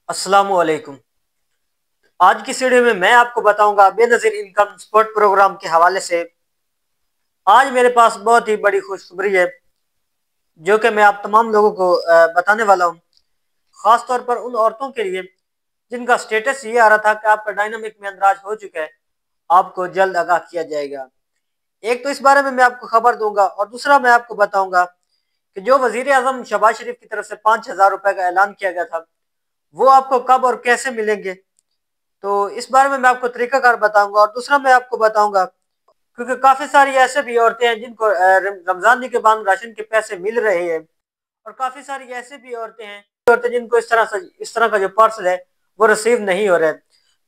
अस्सलामुअलैकुम। आज की वीडियो में मैं आपको बताऊंगा बेनज़ीर इनकम सपोर्ट प्रोग्राम के हवाले से। आज मेरे पास बहुत ही बड़ी खुशखबरी है जो कि मैं आप तमाम लोगों को बताने वाला हूं। खास तौर पर उन औरतों के लिए जिनका स्टेटस ये आ रहा था कि आपका डायनामिक में अंदराज हो चुका है, आपको जल्द आगाह किया जाएगा। एक तो इस बारे में मैं आपको खबर दूंगा और दूसरा मैं आपको बताऊंगा कि जो वजीर आजम शहबाज शरीफ की तरफ से 5,000 रुपए का ऐलान किया गया था वो आपको कब और कैसे मिलेंगे, तो इस बारे में मैं आपको तरीकाकार बताऊंगा। और दूसरा मैं आपको बताऊंगा क्योंकि काफी सारी ऐसे भी औरतें हैं जिनको रमजान के बाद राशन के पैसे मिल रहे हैं, और काफी सारी ऐसे भी औरतें जिनको इस तरह का जो पार्सल है वो रिसीव नहीं हो रहा है।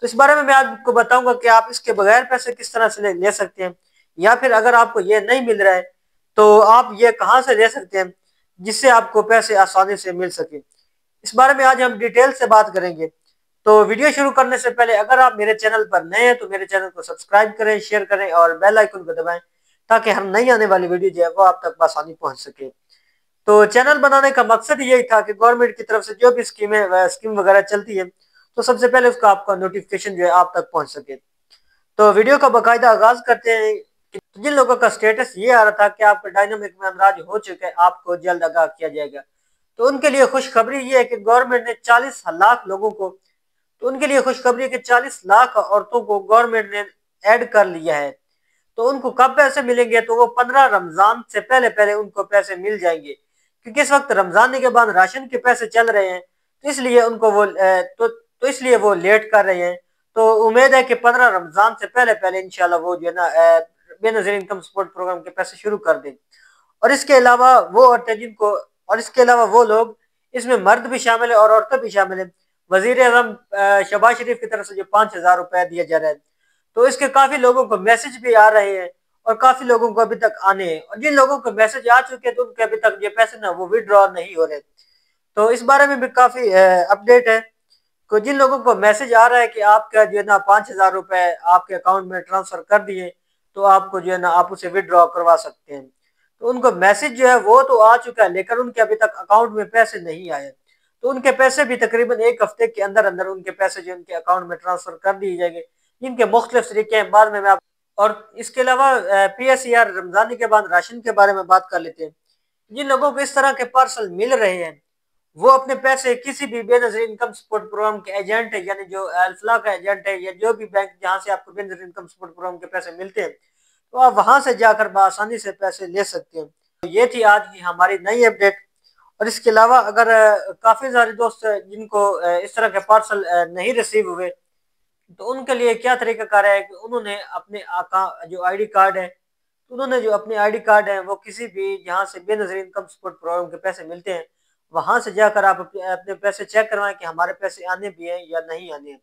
तो इस बारे में मैं आपको बताऊंगा कि आप इसके बगैर पैसे किस तरह से ले सकते हैं, या फिर अगर आपको ये नहीं मिल रहा है तो आप ये कहाँ से ले सकते हैं जिससे आपको पैसे आसानी से मिल सके। इस बारे में आज हम डिटेल से बात करेंगे। तो वीडियो शुरू करने से पहले अगर आप मेरे चैनल पर नए हैं तो मेरे चैनल को सब्सक्राइब करें, शेयर करें और बेल आइकन को दबाएं ताकि हर नई आने वाली वीडियो जो है वो आप तक आसानी पहुंच सके। तो चैनल बनाने का मकसद यही था कि गवर्नमेंट की तरफ से जो भी स्कीम वगैरह चलती है तो सबसे पहले उसका आपका नोटिफिकेशन जो है आप तक पहुंच सके। तो वीडियो का बाकायदा आगाज करते हैं कि जिन लोगों का स्टेटस ये आ रहा था कि आपका डायनामिक में अंदराज हो चुका है, आपको जल्द आगाह किया जाएगा, तो उनके लिए खुशखबरी ये है कि गवर्नमेंट ने 40 लाख लोगों को, तो उनके लिए खुशखबरी है कि 40 लाख औरतों को गवर्नमेंट ने ऐड कर लिया है। तो उनको कब पैसे मिलेंगे, तो वो 15 रमजान से पहले पहले उनको पैसे मिल जाएंगे, क्योंकि इस वक्त रमजान के बाद राशन के पैसे चल रहे हैं, तो इसलिए उनको तो इसलिए वो लेट कर रहे हैं। तो उम्मीद है कि 15 रमजान से पहले पहले इंशाल्लाह वो जो है ना बेनजीर इनकम सपोर्ट प्रोग्राम के पैसे शुरू कर दें। और इसके अलावा वो औरतें जिनको, और इसके अलावा वो लोग, इसमें मर्द भी शामिल है और औरतें भी शामिल है। वजीर आजम शहबाज शरीफ की तरफ से जो 5,000 रुपए दिया जा रहा है, तो इसके काफी लोगों को मैसेज भी आ रहे हैं और काफी लोगों को अभी तक आने हैं, और जिन लोगों को मैसेज आ चुके हैं तो उनके अभी तक ये पैसे ना वो विड्रॉ नहीं हो रहे। तो इस बारे में भी काफी अपडेट है कि जिन लोगों को मैसेज आ रहा है कि आपका जो है ना 5,000 रुपए आपके अकाउंट में ट्रांसफर कर दिए, तो आपको जो है ना आप उसे विड्रॉ करवा सकते हैं। तो उनको मैसेज जो है वो तो आ चुका है, लेकिन उनके अभी तक अकाउंट में पैसे नहीं आए, तो उनके पैसे भी तकरीबन एक हफ्ते के अंदर अंदर उनके पैसे जो उनके अकाउंट में ट्रांसफर कर दिए जाएंगे, जिनके मुख्तलिफ तरीके हैं बाद में मैं आप। और इसके अलावा PSER रमजानी के बाद राशन के बारे में बात कर लेते हैं। जिन लोगों को इस तरह के पार्सल मिल रहे हैं वो अपने पैसे किसी भी बेनजीर इनकम सपोर्ट प्रोग्राम के एजेंट है, यानी जो अल्फला का एजेंट है या जो भी बैंक जहां से आपको बेनजीर इनकम सपोर्ट प्रोग्राम के पैसे मिलते हैं, तो आप वहां से जाकर आसानी से पैसे ले सकते हैं। तो ये थी आज की हमारी नई अपडेट। और इसके अलावा अगर काफी सारे दोस्त जिनको इस तरह के पार्सल नहीं रिसीव हुए, तो उनके लिए क्या तरीकाकार है कि उन्होंने अपने जो आईडी कार्ड है, तो उन्होंने जो अपने आईडी कार्ड है वो किसी भी जहाँ से बेनजीर इनकम सपोर्ट प्रोग्राम के पैसे मिलते हैं वहां से जाकर आप अपने पैसे चेक करवाएं कि हमारे पैसे आने भी हैं या नहीं आने हैं।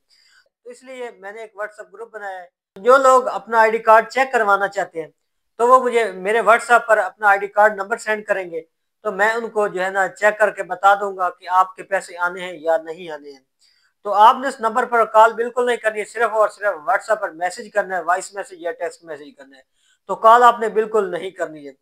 तो इसलिए मैंने एक व्हाट्सएप ग्रुप बनाया है। जो लोग अपना आईडी कार्ड चेक करवाना चाहते हैं तो वो मुझे मेरे व्हाट्सएप पर अपना आईडी कार्ड नंबर सेंड करेंगे, तो मैं उनको जो है ना चेक करके बता दूंगा कि आपके पैसे आने हैं या नहीं आने हैं। तो आपने इस नंबर पर कॉल बिल्कुल नहीं करनी है, सिर्फ और सिर्फ व्हाट्सएप पर मैसेज करना है, वॉइस मैसेज या टेक्स्ट मैसेज करना है। तो कॉल आपने बिल्कुल नहीं करनी है।